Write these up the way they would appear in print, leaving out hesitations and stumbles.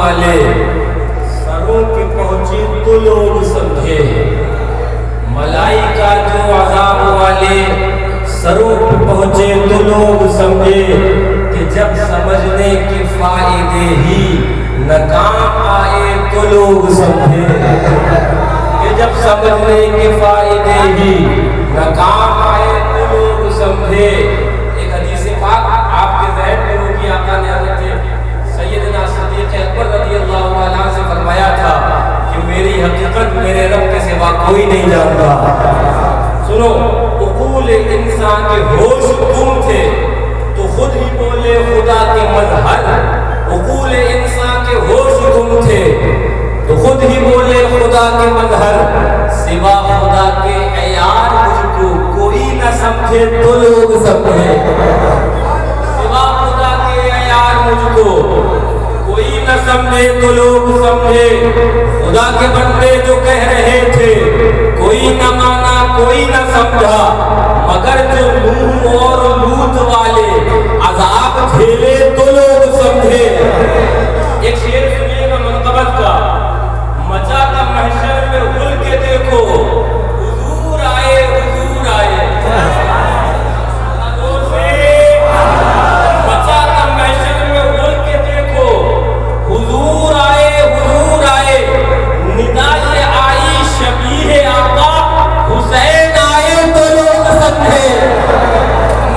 والے سروں پہ پہنچے تو لوگ سمجھے، ملائکہ جو عذاب والے سروں پہ پہنچے تو لوگ سمجھے کہ جب سمجھنے کے فائدے ہی نہ کام آئے تو لوگ سمجھے، کہ جب سمجھنے کے فائدے ہی نہ کام آئے تو لوگ سمجھے۔ ایک حدیث پاک آپ کے ذہن میں ہوگی، آقا نے حضرت سیدنا صدیق اکبر رضی اللہ عنہ سے فرمایا تھا کہ میری حقیقت میرے رب کے سوا کوئی نہیں جانتا۔ سنو، عقول انسان کے ہوش تم تھے تو خود ہی بولے خدا کے مظہر، عقول انسان کے ہوش تم تھے تو خود ہی بولے خدا کے مظہر، سوا خدا کے عیار مجھ کو کوئی نہ سمجھے تو لوگ سمجھے، سوا خدا کے عیار مجھ کو کوئی نہ سمجھے تو لوگ سمجھے۔ خدا کے بندے جو کہہ رہے تھے کوئی نہ مانا کوئی نہ سمجھا، مگر جو نوح اور لوط والے عذاب جھیلے تو لوگ سمجھے۔ ایک شعر سنیے گا منقبت کا، مچا کا محشر میں کھل کے دیکھو حضور آئے حضور آئے، مچا کا محشر میں کھل کے دیکھو حضور آئے حضور آئے، ندا یہ آئی شبیہ آقا حسین آئے تو لوگ سمجھے،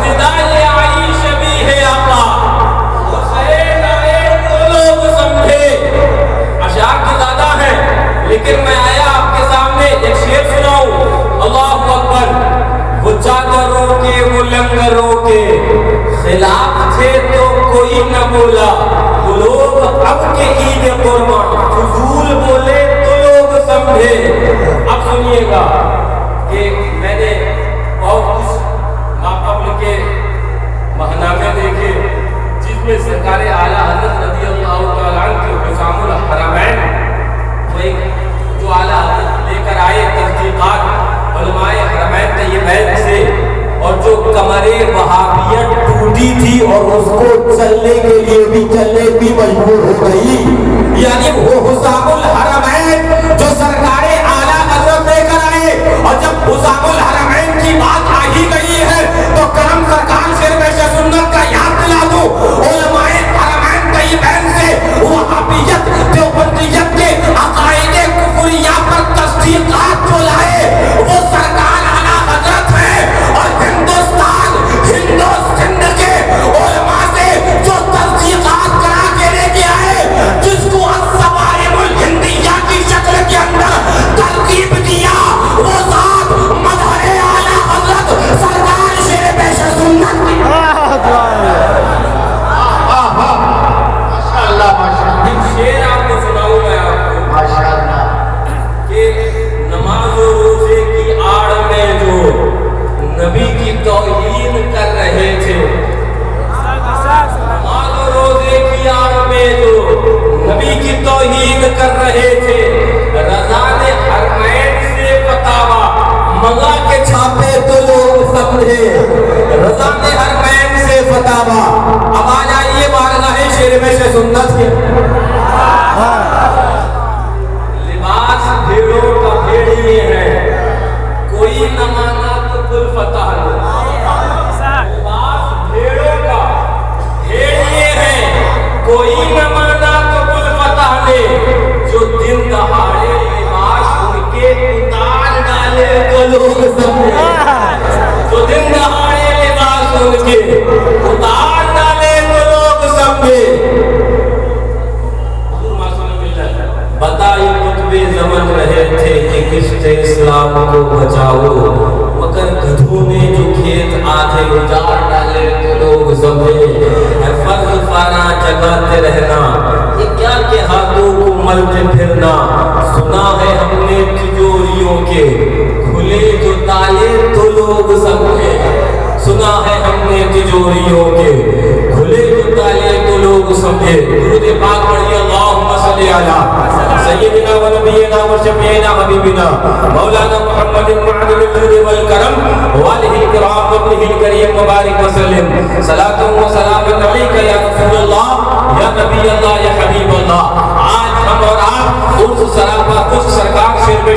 ندا یہ آئی شبیہ آقا حسین آئے تو لوگ سمجھے۔ اشعار تو زیادہ ہیں لیکن میں آیا آپ کے سامنے ایک شعر سناؤں۔ اللہ اکبر، وہ چادروں کے وہ لنگروں کے خلاف تھے تو کوئی نہ بولا، وہ لوگ اب کے عید قربان فضول بولے تو لوگ سمجھے۔ اب سنیے گا کہ میں نے بہت کچھ ماقبل کے ماہنامے دیکھے جس میں سرکار اعلیٰ حضرت رضی اللہ تعالیٰ عنہ کے حسام الحرمین جو اعلیٰ حضرت لے کر آئے تصدیقات علماء حرمین طیبین سے، اور جو کمر وہابیت ٹوٹی تھی اور اس کو چلنے کے لیے بھی چلنے بھی مجبور ہو گئی، یعنی وہ حسام الحرمین جو سرکار اعلیٰ حضرت لے کر آئے، اور جب حسام الحرمین کی بات آ ہی گئی ہے تو کرم سرکار شیر پیش سنت کا یاد دلا دو، علماء حرمین طیبین سے وہابیت دیوبندیت کے عقائد کفریہ پر تصدیقات جو لائے وہ سرکار اعلیٰ حضرت ہے، اور ہندوستان ہند کے علماء سے جو تصدیقات کرا کے لے کے آئے، جس کو الصوارم الہندیہ کی شکل کے اندر ترکیب دیا، وہ ذات مظہر اعلیٰ حضرت سرکار شیر پیش سنت کی۔ شعر آپ کو سناؤں میں آپ کو کہ نماز و روزے کی آڑ میں جو نبی کی توہین کر رہے تھے، نماز و روزے کی آڑ میں جو نبی کی توہین کر رہے تھے، رضا نے حرمین سے فتاوا منگا کے چھاپے تو لوگ سمجھے، رضا نے حرمین سے فتاوا۔ اب آ جائیے بارگاہ شیر پیش سنت کے، لباس بھیڑوں کا بھیڑیے ہے، کوئی نہ مانا تو کل فتح لو، لباس بھیڑوں کا بھیڑیے ہے، کوئی نہ مانا تو کل فتح لے، جو دن دہاڑے لباس ان کے اتار ڈالے تو لوگ سمجھے، جو دن دہاڑے لباس ان کے اتار ڈالے تو لوگ سمجھے۔ بتائی قطب زمن رہے تھے کہ کشت اسلام کو بچاؤ، مگر گدھوں نے جو کھیت آدھے اجاڑ ڈالے تو لوگ سمجھے۔ ہے فرض فانا جگاتے رہنا، یہ کیا کہ ہاتھوں کو ملتے پھرنا، سنا ہے ہم نے تجوریوں کے کھلے جو تالے تو لوگ سمجھے، سنا ہے ہم نے تجوریوں کے کھلے جو تالے تو لوگ سمجھے۔ درود پاک پڑھیے اللہم صلی علی سیدنا و نبینا و شفیعنا حبیبنا مولانا محمد معدن الجود والکرم والہ الکرام وابنہ الکریم مبارک وسلم، صلاۃ و سلام علیک یا رسول اللہ یا نبی اللہ یا حبیب اللہ۔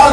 اور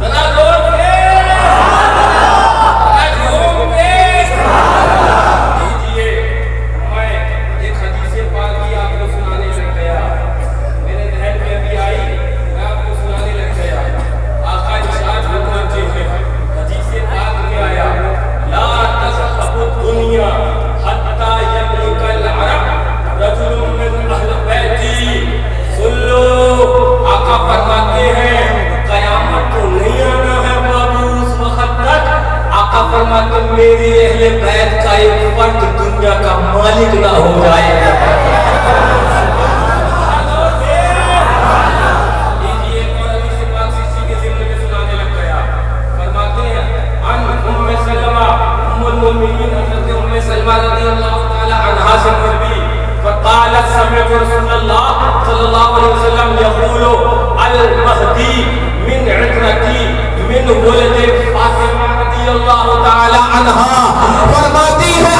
ذرا زور سے، ذرا جھوم کے دیجیے۔ میں ایک حدیث پاک کی آپ کو سنانے لگ گیا، میرے ذہن میں بھی آئی، میں آپ کو سنانے لگ گیا۔ آقا ارشاد فرماتے ہیں، حدیث پاک میں آیا، لا تذهب الدنيا حتى يملك العرب رجل من اہل بیتی۔ سن لو، آقا فرماتے ہیں قیامت تو نہیں آنا ہے بابو اس وقت تک، آقا فرماتے ہیں میری اہل بیت کا ایک فرد دنیا کا مالک نہ ہو جائے گا۔ لیجیے مولوی سے پاک سیسی کے ذمہ میں سنانے لگ گیا۔ فرماتے ہیں عن ام سلمہ ام المؤمنین حضرت ام سلمہ رضی اللہ تعالی عنہا سے مروی، فقالت سمعت رسول اللہ صلی اللہ علیہ وسلم یقول المہدی من عترتی من ولد فاطمہ رضی اللہ تعالی عنہا۔ فرماتی ہے